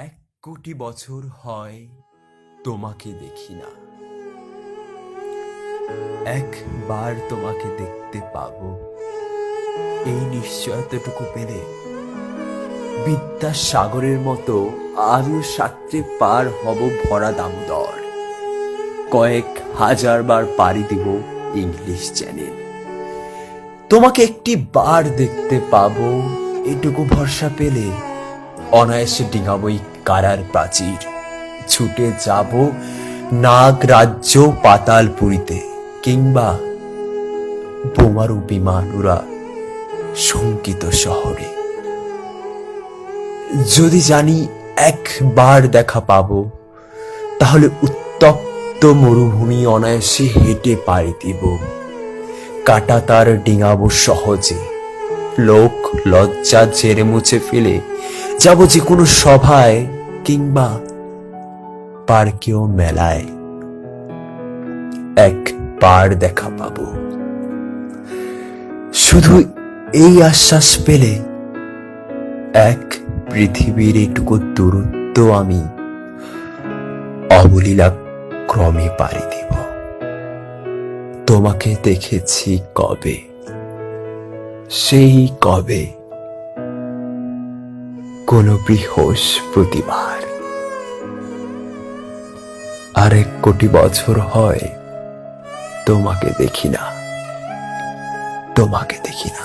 এক কোটি বছর হয় তোমাকে দেখি না, একবার তোমাকে দেখতে পাবো, এই নিশ্চয়তাটুকু পেলে বিদ্যাসাগরের মতো আমিও সাঁতরে পার হব ভরা দামোদর। কয়েক হাজার বার পাড়ি দিব ইংলিশ চ্যানেল। তোমাকে একটি বার দেখতে পাবো, এটুকু ভরসা পেলে অনায়াসে ডিঙাবই কারার প্রাচীর। ছুটে যাব নাগ রাজ্য পাতালপুরীতে, কিংবা বোমারু বিমান উড়া শঙ্কিত শহরে। যদি জানি একবার দেখা পাবো, তাহলে উত্তপ্ত মরুভূমি অনায়াসে হেঁটে পাড়ি দিব। কাটা তার ডিঙাবো সহজে, লোক লজ্জা ঝেড়ে মুছে ফেলে যাব যে কোনো সভায়, কিংবা পার্কেও মেলায়। একবার দেখা পাবো, শুধু এই আশ্বাস পেলে এক পৃথিবীর এটুকু দূরত্ব আমি অবলীলা ক্রমে পাড়ি দিব। তোমাকে দেখেছি কবে, সেই কবে কোন বৃহস্পতিবার। আর 1 কোটি বছর হয় তোমাকে দেখি না, তোমাকে দেখি না।